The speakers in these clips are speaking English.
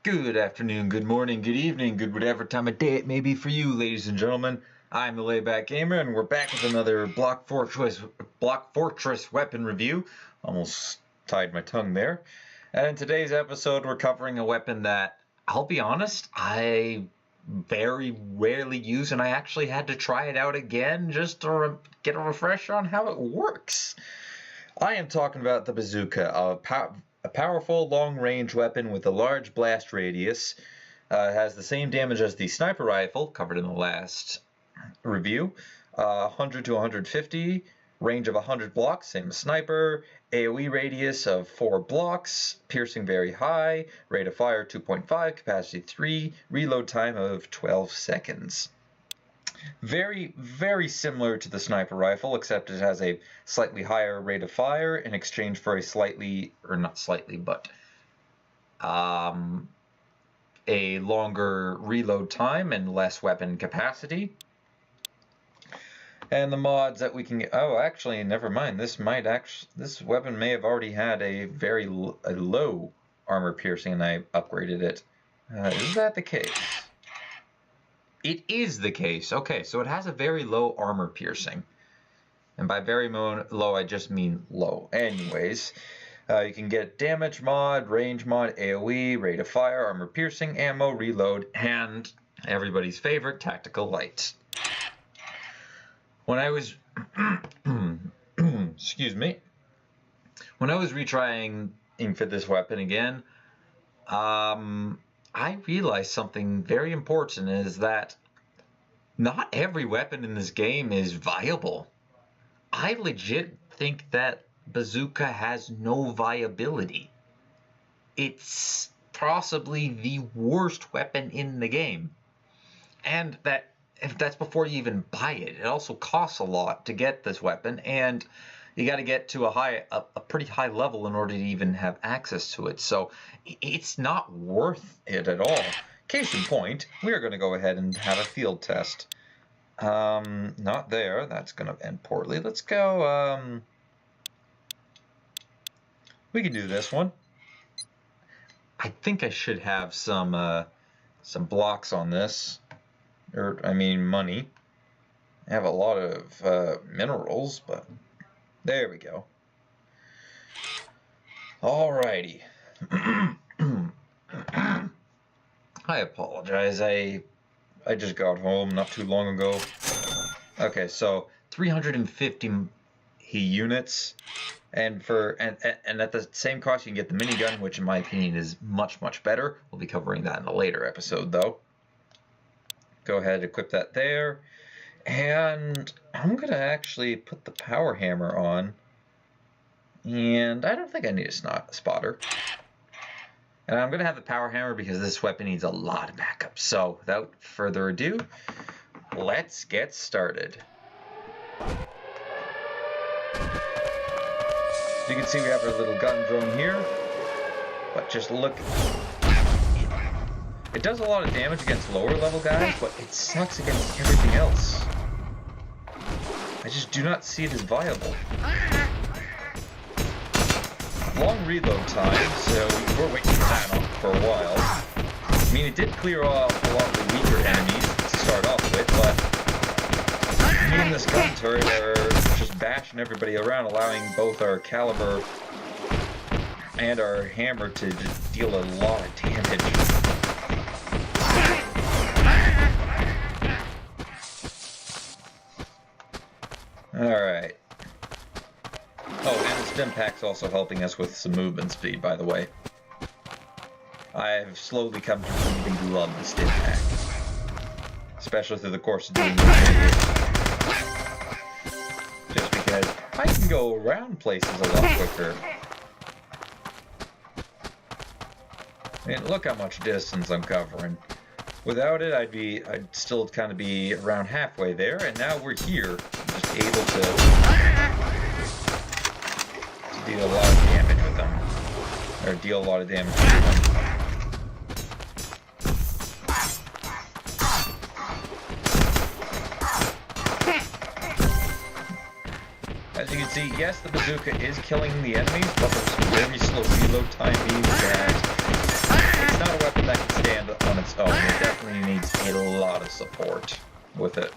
Good afternoon, good morning, good evening, good whatever time of day it may be for you, ladies and gentlemen. I'm the Layback Gamer, and we're back with another Block Fortress weapon review. Almost tied my tongue there. And in today's episode, we're covering a weapon that, I'll be honest, I very rarely use, and I actually had to try it out again just to get a refresher on how it works. I am talking about the Bazooka, a powerful long-range weapon with a large blast radius. It has the same damage as the sniper rifle, covered in the last review. 100 to 150, range of 100 blocks, same as sniper. AoE radius of 4 blocks, piercing very high, rate of fire 2.5, capacity 3, reload time of 12 seconds. Very, very similar to the sniper rifle, except it has a slightly higher rate of fire in exchange for a slightly, or not slightly, but a longer reload time and less weapon capacity. And the mods that we can get, oh, actually, never mind. This weapon may have already had a very low armor piercing, and I upgraded it. Is that the case? It is the case. Okay, so it has a very low armor piercing. And by very low, I just mean low. Anyways, you can get damage mod, range mod, AoE, rate of fire, armor piercing, ammo, reload, and everybody's favorite, tactical light. When I was... excuse me. When I was retrying for this weapon again, I realized something very important, is that not every weapon in this game is viable. I legit think that Bazooka has no viability. It's possibly the worst weapon in the game. And that's before you even buy it. It also costs a lot to get this weapon, and you got to get to a pretty high level in order to even have access to it. So it's not worth it at all. Case in point, we are going to go ahead and have a field test. Not there. That's going to end poorly. Let's go. We can do this one. I think I should have some blocks on this, or I mean money. I have a lot of minerals, but. There we go. Alrighty. I apologize. I just got home not too long ago. Okay, so 350 units, and at the same cost you can get the minigun, which in my opinion is much better. We'll be covering that in a later episode though. Go ahead, equip that there. And I'm going to actually put the power hammer on. And I don't think I need a spotter. And I'm going to have the power hammer because this weapon needs a lot of backup. So without further ado, let's get started. As you can see, we have our little gun drone here. But just look. It does a lot of damage against lower level guys, but it sucks against everything else. I just do not see it as viable. Long reload time, so we're waiting for that for a while. I mean, it did clear off a lot of the weaker enemies to start off with, but me and this gun turret are just bashing everybody around, allowing both our caliber and our hammer to just deal a lot of damage. Alright. Oh, and the stim pack's also helping us with some movement speed, by the way. I've slowly come to really love the stim pack. Especially through the course of doing this video. Just because I can go around places a lot quicker. I mean, look how much distance I'm covering. Without it, I'd still kind of be around halfway there, and now we're here, just able to deal a lot of damage with them, or deal a lot of damage with them. As you can see, yes, the bazooka is killing the enemies, but there's some very slow reload time means that it's not a weapon that Oh, it definitely needs a lot of support with it.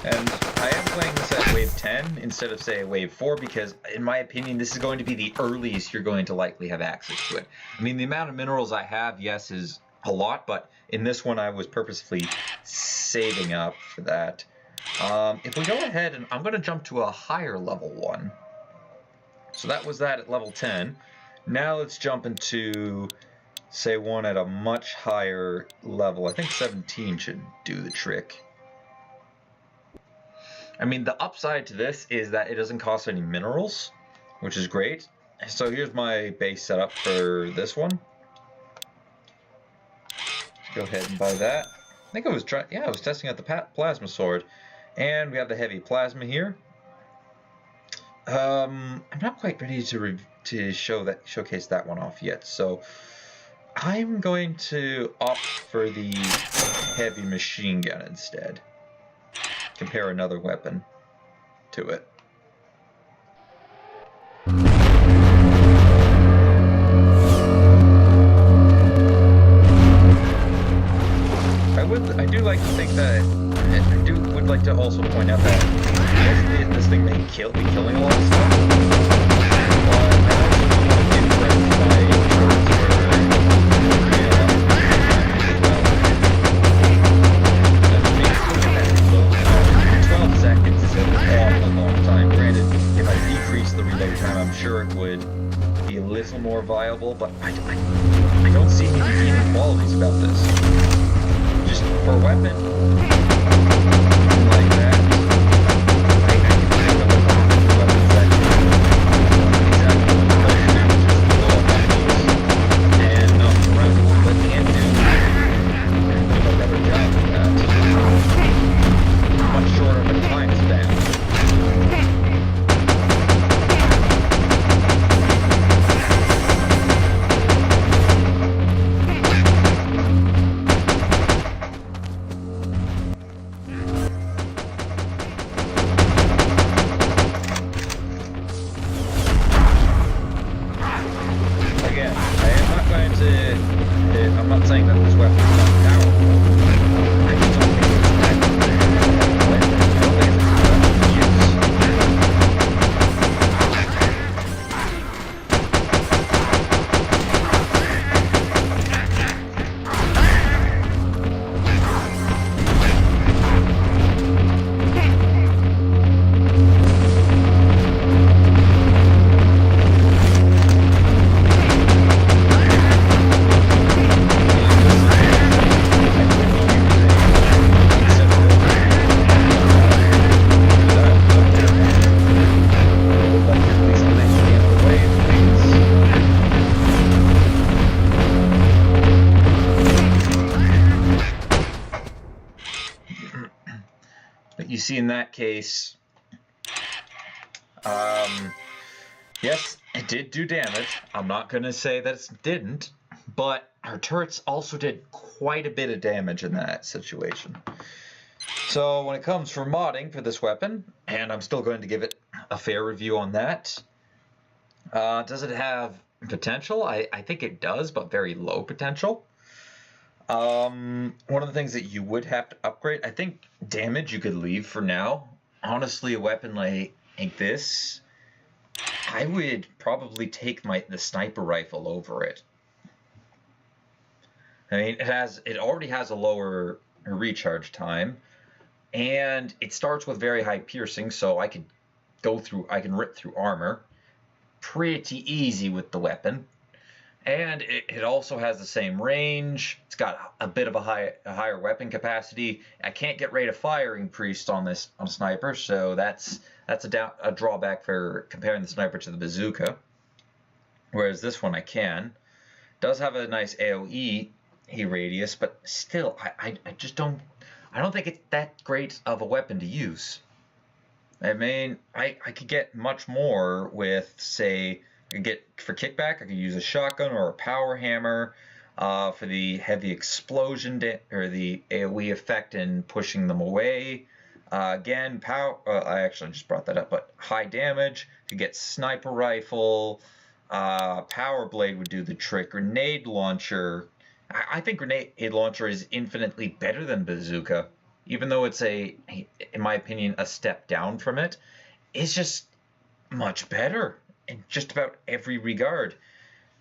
And I am playing this at wave 10 instead of, say, wave 4 because, in my opinion, this is going to be the earliest you're going to likely have access to it. I mean, the amount of minerals I have, yes, is a lot, but in this one I was purposefully saving up for that. If we go ahead, and I'm going to jump to a higher level one. So that was that at level 10. Now let's jump into, say, one at a much higher level. I think 17 should do the trick. I mean, the upside to this is that it doesn't cost any minerals, which is great. So here's my base setup for this one. Go ahead and buy that. I think I was I was testing out the plasma sword, and we have the heavy plasma here. I'm not quite ready to showcase that one off yet, so I'm going to opt for the heavy machine gun instead. Compare another weapon to it. I do like to think that, and would like to also point out that this thing may be killing a lot of stuff. But I also want to give credit to my shorts for 12 seconds is an awful long time. Granted, if I decrease the reload time, I'm sure it would be a little more viable, but I don't see any inequalities about this. Just for a weapon like that, I can think of a weapons that exactly what the damage is below up enemies and knock them around a little bit and do a better job of that. Much shorter of a time span. I'm not saying that this weapon is not powerful. I just don't think it's that weapon. I don't think it's a weapon to use. But you see, in that case, yes, it did do damage. I'm not going to say that it didn't, but our turrets also did quite a bit of damage in that situation. So when it comes for modding for this weapon, and I'm still going to give it a fair review on that, does it have potential? I think it does, but very low potential. One of the things that you would have to upgrade, I think damage you could leave for now. Honestly, a weapon like this, I would probably take the sniper rifle over it. I mean, it already has a lower recharge time, and it starts with very high piercing, so I can rip through armor pretty easy with the weapon. And it also has the same range. It's got a bit of a higher weapon capacity. I can't get rate of fire increased on this sniper, so that's a drawback for comparing the sniper to the bazooka. Whereas this one I can. Does have a nice AOE radius, but still, I don't think it's that great of a weapon to use. I mean, I could get much more with, say, for kickback, I could use a shotgun or a power hammer for the heavy explosion or the AoE effect and pushing them away. Again, power. I actually just brought that up, but high damage. You get sniper rifle. Power blade would do the trick. Grenade launcher. I think grenade launcher is infinitely better than bazooka, even though it's in my opinion, a step down from it. It's just much better in just about every regard.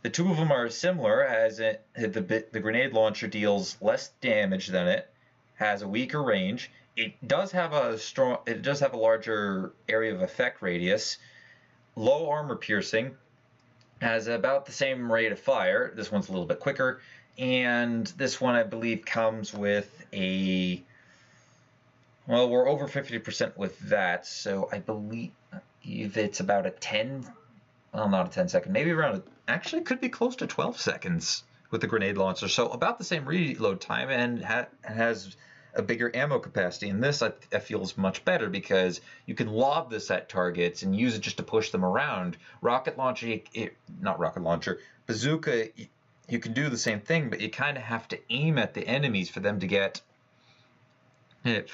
The two of them are similar, as the grenade launcher deals less damage than it, has a weaker range. It does have a larger area of effect radius, low armor piercing, has about the same rate of fire. This one's a little bit quicker, and this one I believe comes with a. Well, we're over 50% with that, so I believe it's about a 10. Well, not a 10-second, maybe around. Actually, could be close to 12 seconds with the grenade launcher. So about the same reload time, and has a bigger ammo capacity. And this I feel is much better because you can lob this at targets and use it just to push them around. Rocket launcher, not rocket launcher, bazooka, you can do the same thing, but you kind of have to aim at the enemies for them to get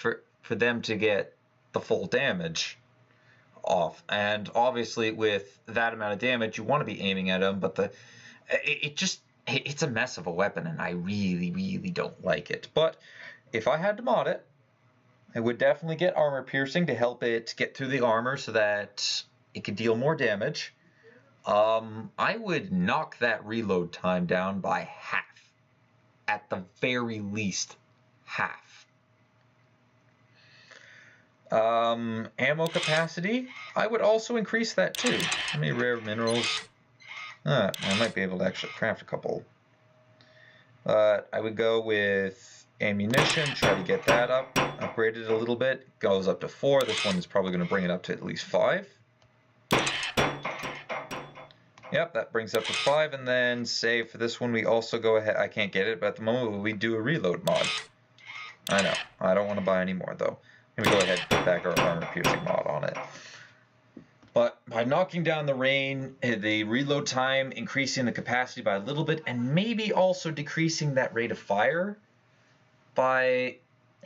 for them to get the full damage off. And obviously with that amount of damage you want to be aiming at them, but it's a mess of a weapon, and I really don't like it. But if I had to mod it, I would definitely get armor piercing to help it get through the armor so that it could deal more damage. I would knock that reload time down by half, at the very least half. Ammo capacity, I would also increase that too. How many rare minerals? I might be able to actually craft a couple. But I would go with ammunition, try to get that upgraded a little bit. Goes up to 4. This one is probably going to bring it up to at least 5. Yep, that brings up to 5. And then say for this one we also go ahead. I can't get it, but at the moment we do a reload mod. I know. I don't want to buy any more though. I'm going to go ahead and put back our armor piercing mod on it. But by knocking down the reload time, increasing the capacity by a little bit, and maybe also decreasing that rate of fire by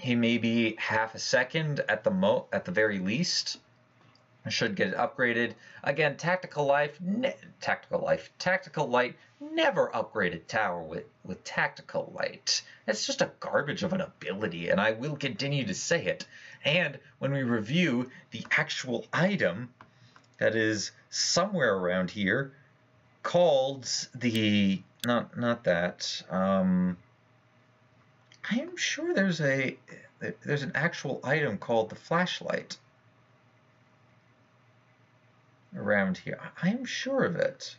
maybe half a second at the very least, I should get it upgraded. Again, Tactical Light never upgraded Tower with Tactical Light. It's just a garbage of an ability, and I will continue to say it. And when we review the actual item that is somewhere around here, called the not that. I am sure there's an actual item called the flashlight around here. I am sure of it.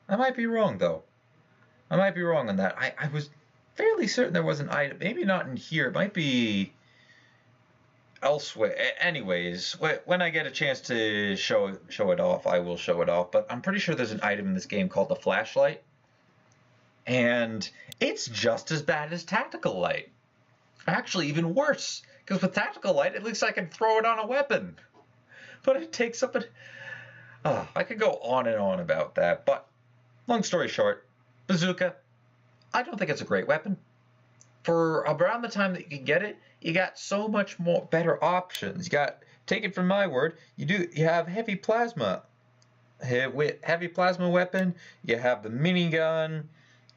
I might be wrong though. I might be wrong on that. I was fairly certain there was an item. Maybe not in here. It might be elsewhere. Anyways, when I get a chance to show it off, I will show it off. But I'm pretty sure there's an item in this game called the flashlight, and it's just as bad as Tactical Light. Actually, even worse, because with Tactical Light, at least I can throw it on a weapon. But it takes up I could go on and on about that. But long story short, bazooka, I don't think it's a great weapon. For around the time that you can get it, you got so much more better options. You got, take it from my word, you have heavy plasma. Heavy plasma weapon, you have the minigun.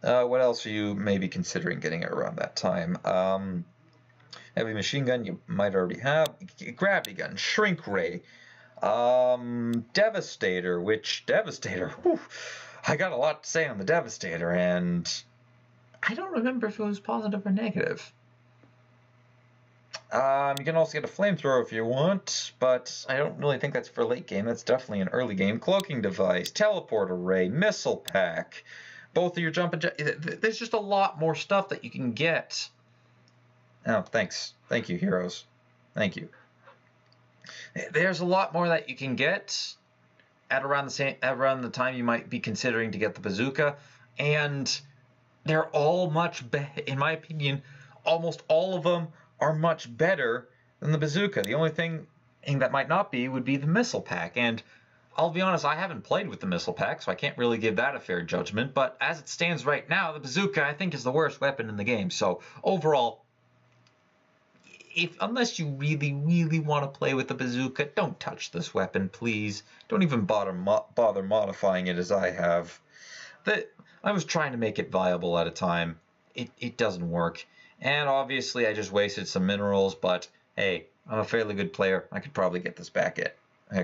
What else are you maybe considering getting around that time? Heavy machine gun you might already have. Gravity gun, shrink ray, Devastator, whew, I got a lot to say on the Devastator, and I don't remember if it was positive or negative. You can also get a flamethrower if you want, but I don't really think that's for late game. That's definitely an early game. Cloaking device, teleport array, missile pack, both of your jump and there's just a lot more stuff that you can get. Oh, thanks. Thank you, heroes. Thank you. There's a lot more that you can get at around the time you might be considering to get the bazooka, and they're all much better. In my opinion, almost all of them are much better than the bazooka. The only thing that might not be would be the missile pack, and I'll be honest, I haven't played with the missile pack, so I can't really give that a fair judgment, but as it stands right now, the bazooka I think is the worst weapon in the game. So overall, unless you really, really want to play with the bazooka, don't touch this weapon, please. Don't even bother modifying it as I have. I was trying to make it viable at a time. It doesn't work. And obviously I just wasted some minerals, but hey, I'm a fairly good player. I could probably get this back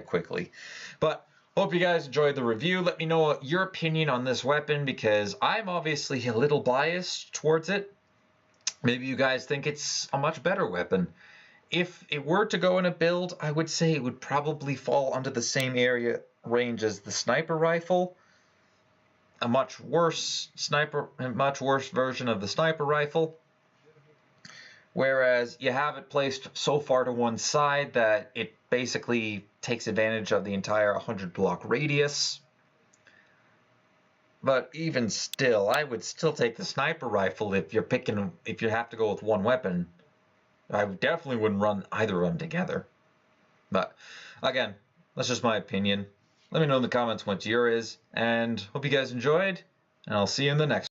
quickly. But hope you guys enjoyed the review. Let me know your opinion on this weapon, because I'm obviously a little biased towards it. Maybe you guys think it's a much better weapon. If it were to go in a build, I would say it would probably fall under the same area range as the sniper rifle. A much worse version of the sniper rifle. Whereas you have it placed so far to one side that it basically takes advantage of the entire 100 block radius. But even still, I would still take the sniper rifle if you have to go with one weapon. I definitely wouldn't run either of them together. But again, that's just my opinion. Let me know in the comments what your is, and hope you guys enjoyed, and I'll see you in the next one.